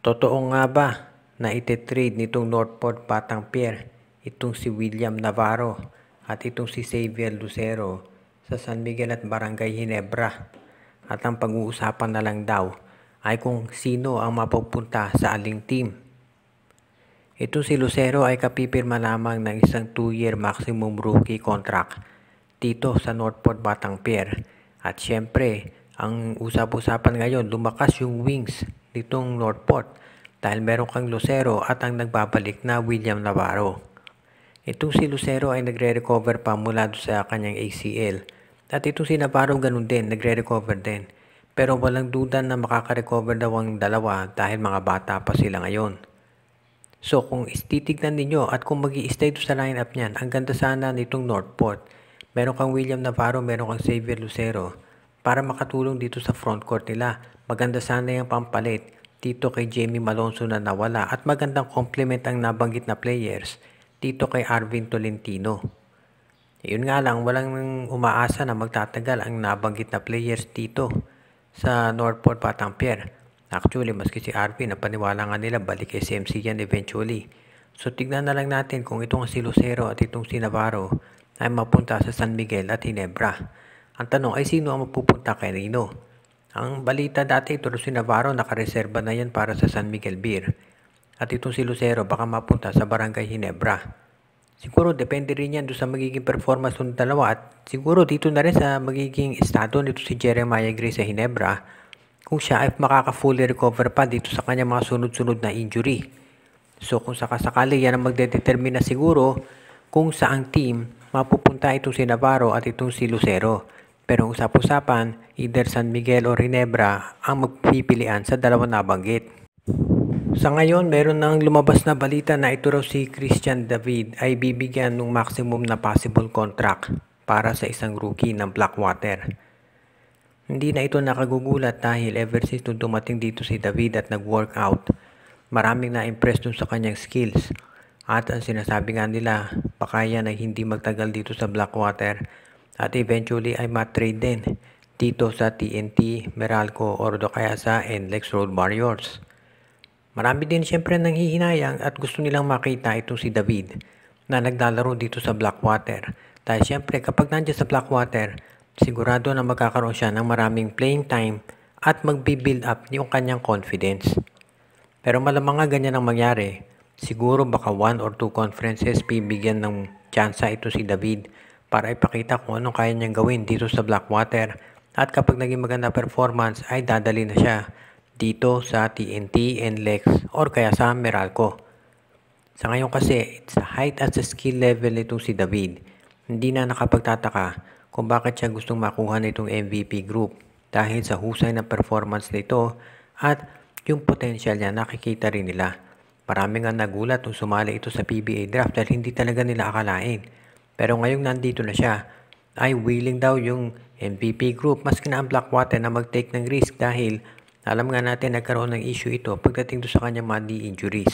Totoo nga ba na ite-trade nitong Northport Batang Pier itong si William Navarro at itong si Xavier Lucero sa San Miguel at Barangay Ginebra? At ang pag-uusapan na lang daw ay kung sino ang mapupunta sa aling team. Itong si Lucero ay kapipirma lamang ng isang 2-year maximum rookie contract dito sa Northport Batang Pier. At syempre, ang usap-usapan ngayon, lumakas yung wings nitong Northport dahil meron kang Lucero at ang nagbabalik na William Navarro. Itong si Lucero ay nagre-recover pa mula sa kanyang ACL. At itong si Navarro ganun din, nagre-recover din. Pero walang duda na makaka-recover daw ang dalawa dahil mga bata pa sila ngayon. So kung titignan ninyo at kung mag-i-stay sa lineup niyan, ang ganda sana nitong Northport. Meron kang William Navarro, meron kang Xavier Lucero para makatulong dito sa front court nila. Maganda sana yung pampalit dito kay Jamie Malonzo na nawala at magandang complement ang nabanggit na players dito kay Arvin Tolentino. Yun nga lang, walang umaasa na magtatagal ang nabanggit na players dito sa Northport Batang Pier. Actually, maski si Arvin, napaniwala nga nila balik SMC yan eventually. So tignan na lang natin kung itong si Lucero at itong si Navarro ay mapunta sa San Miguel at Ginebra. Ang tanong ay sino ang mapupunta kay Rino? Ang balita dati ito si Navarro nakareserba na yan para sa San Miguel Beer. At itong si Lucero baka mapunta sa Barangay Ginebra. Siguro depende rin yan doon sa magiging performance ng dalawa at siguro dito na rin sa magiging estado nito si Jeremiah Gray sa Ginebra kung siya ay makaka-fully recover pa dito sa kanya mga sunod-sunod na injury. So kung sakasakali yan ang magdedetermina siguro kung saang team mapupunta itong si Navarro at itong si Lucero. Pero usap-usapan, either San Miguel o Ginebra ang magpipilian sa dalawang nabanggit. Sa ngayon, meron nang lumabas na balita na ito raw si Christian David ay bibigyan ng maximum na possible contract para sa isang rookie ng Blackwater. Hindi na ito nakagugulat dahil ever since nung dumating dito si David at nag-workout, maraming na-impress dun sa kanyang skills. At ang sinasabi nga nila, baka yan ay hindi magtagal dito sa Blackwater at eventually ay matrade din dito sa TNT, Meralco or do kaya sa NLEX Road Warriors. Marami din siyempre nanghihinayang at gusto nilang makita itong si David na naglalaro dito sa Blackwater. Dahil siyempre kapag nandiyan sa Blackwater, sigurado na magkakaroon siya ng maraming playing time at magbi-build up yung kanyang confidence. Pero malamang nga ganyan ang mangyari. Siguro baka 1 or 2 conferences bibigyan ng tsansa ito si David para ipakita kung anong kaya niyang gawin dito sa Blackwater. At kapag naging maganda performance ay dadali na siya dito sa TNT, NLEX or kaya sa Meralco. Sa ngayon kasi, sa height at sa skill level nitong si David, hindi na nakapagtataka kung bakit siya gustong makuha nitong MVP group dahil sa husay ng performance nito at yung potential niya nakikita rin nila. Marami nga nagulat nung sumali ito sa PBA draft dahil hindi talaga nila akalain. Pero ngayong nandito na siya, ay willing daw yung MVP group maski na ang Blackwater na mag-take ng risk dahil alam nga natin nagkaroon ng issue ito pagdating doon sa kanyang mga knee injuries.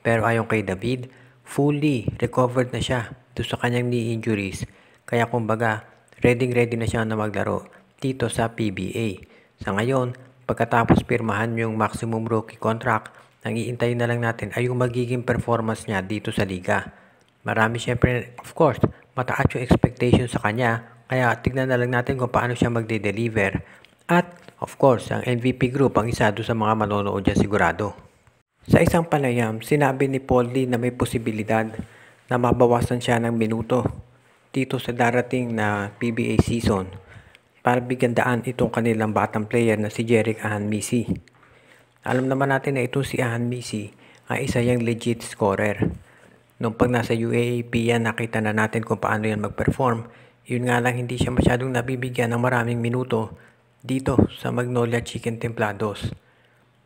Pero ayon kay David, fully recovered na siya doon sa kanyang knee injuries. Kaya kumbaga, ready na siya na maglaro dito sa PBA. Sa ngayon, pagkatapos pirmahan yung maximum rookie contract, ang iintayin na lang natin ay yung magiging performance niya dito sa liga. Marami siyempre, of course, mataas yung expectation sa kanya. Kaya tignan na lang natin kung paano siya magde-deliver. At of course, ang MVP group ang isa doon sa mga manonood dyan sigurado. Sa isang panayam, sinabi ni Paul Lee na may posibilidad na mabawasan siya ng minuto dito sa darating na PBA season para bigyan daan itong kanilang batang player na si Jerick Ahan-Misi. Alam naman natin na itong si Ahan-Misi ay isa yung legit scorer. Nung pag nasa UAAP yan, nakita na natin kung paano yan mag-perform. Yun nga lang hindi siya masyadong nabibigyan ng maraming minuto dito sa Magnolia Chicken Templados.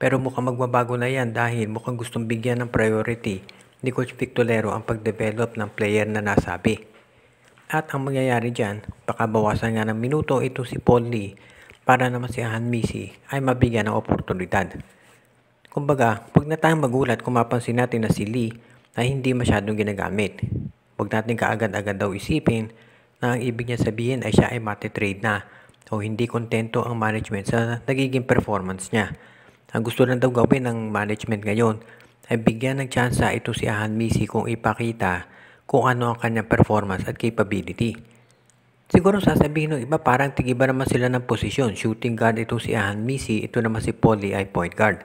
Pero mukhang magbabago na yan dahil mukhang gustong bigyan ng priority ni Coach Victolero ang pag-develop ng player na nasabi. At ang mangyayari dyan, baka bawasan nga ng minuto ito si Paul Lee para naman si Ahan-Misi ay mabigyan ng oportunidad. Kumbaga, pag na tayong magulat kung mapansin natin na si Lee ay hindi masyadong ginagamit. Huwag natin kaagad-agad daw isipin na ang ibig niya sabihin ay siya ay matitrade na o hindi kontento ang management sa nagiging performance niya. Ang gusto lang daw gawin ng management ngayon ay bigyan ng tsansa ito si Ahan Misi kung ipakita kung ano ang kanyang performance at capability. Siguro sasabihin ng iba parang tigiba naman sila ng posisyon. Shooting guard ito si Ahan Misi, ito naman si Polly ay point guard.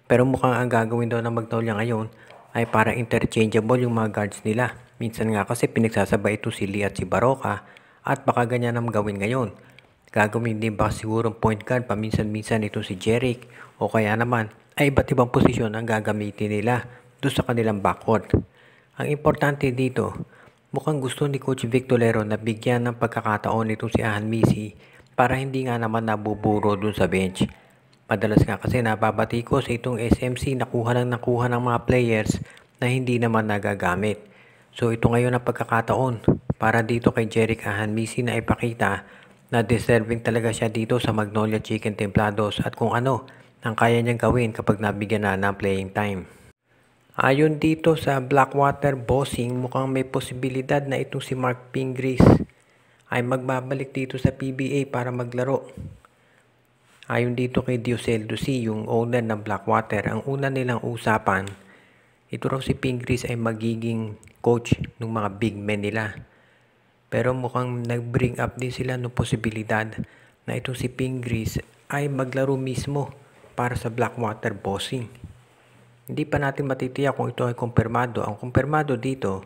Pero mukhang ang gagawin daw ng Magnolia ngayon ay parang interchangeable yung mga guards nila. Minsan nga kasi pinagsasabay ito si Lee at si Baroka at baka ganyan ang gawin ngayon. Gagawin din ba siguro point guard paminsan-minsan ito si Jerick o kaya naman ay iba't ibang posisyon ang gagamitin nila doon sa kanilang backcourt. Ang importante dito, mukhang gusto ni Coach Vic Tolero na bigyan ng pagkakataon itong si Ahan Misi para hindi nga naman nabuburo doon sa bench. Madalas nga kasi nababati ko sa itong SMC nakuha ng mga players na hindi naman nagagamit. So ito ngayon ang pagkakataon para dito kay Jerick Ahan Misi na ipakita na deserving talaga siya dito sa Magnolia Chicken Templados at kung ano ang kaya niyang gawin kapag nabigyan na ng playing time. Ayon dito sa Blackwater Bossing, mukhang may posibilidad na itong si Mark Pingris ay magbabalik dito sa PBA para maglaro. Ayon dito kay Dioseldo C, yung owner ng Blackwater, ang una nilang usapan, ito raw si Pingris ay magiging coach ng mga big men nila. Pero mukhang nag-bring up din sila ng posibilidad na itong si Pingris ay maglaro mismo para sa Blackwater Bossing. Hindi pa natin matitiyak kung ito ay kumpirmado. Ang kumpirmado dito,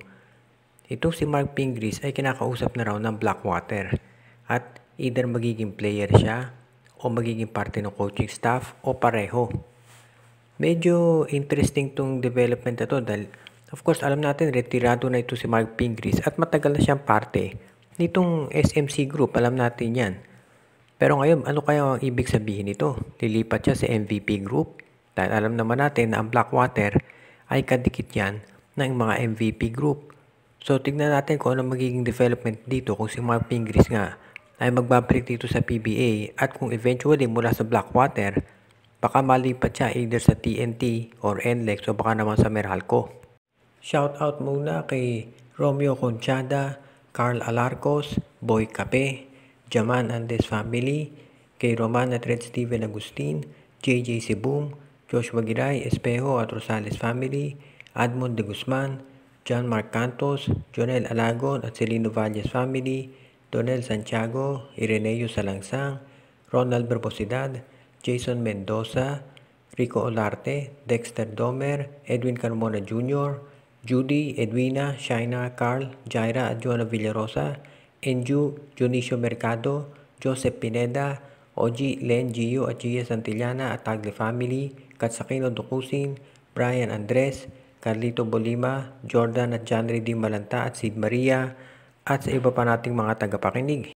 itong si Mark Pingris ay kinakausap na raw ng Blackwater at either magiging player siya o magiging parte ng coaching staff o pareho. Medyo interesting tong development na to dahil of course alam natin retirado na ito si Mark Pingris at matagal na siyang parte nitong SMC Group, alam natin yan. Pero ngayon ano kaya ang ibig sabihin nito? Lilipat siya sa MVP Group? Dahil alam naman natin na ang Blackwater ay kadikit yan ng mga MVP Group. So tignan natin kung ano magiging development dito kung si Mark Pingris nga ay magbabalik dito sa PBA at kung eventually mula sa Blackwater, baka malipat siya either sa TNT or NLEX o baka naman sa Meralco. Shoutout muna kay Romeo Conchada, Carl Alarcos, Boy Cape, Jaman Andes Family, kay Roman at Red Steven Agustin, JJ Sibum, Joshua Giray, Espejo at Rosales Family, Admond de Guzman, John Mark Cantos, Jonel Alagon at Celino Valles Family, Donel Santiago, Ireneo Salangsang, Ronald Barbosidad, Jason Mendoza, Rico Olarte, Dexter Domer, Edwin Carmona Jr., Judy, Edwina, Shaina, Carl, Jaira at Joanna Villarosa, Enju, Junicio Mercado, Joseph Pineda, Oji, Len, Gio at Gia Santillana at Tagle Family, Katsakino Dukusin, Brian Andres, Carlito Bolima, Jordan at Janry D. Malanta at Sid Maria, at sa iba pa nating mga tagapakinig.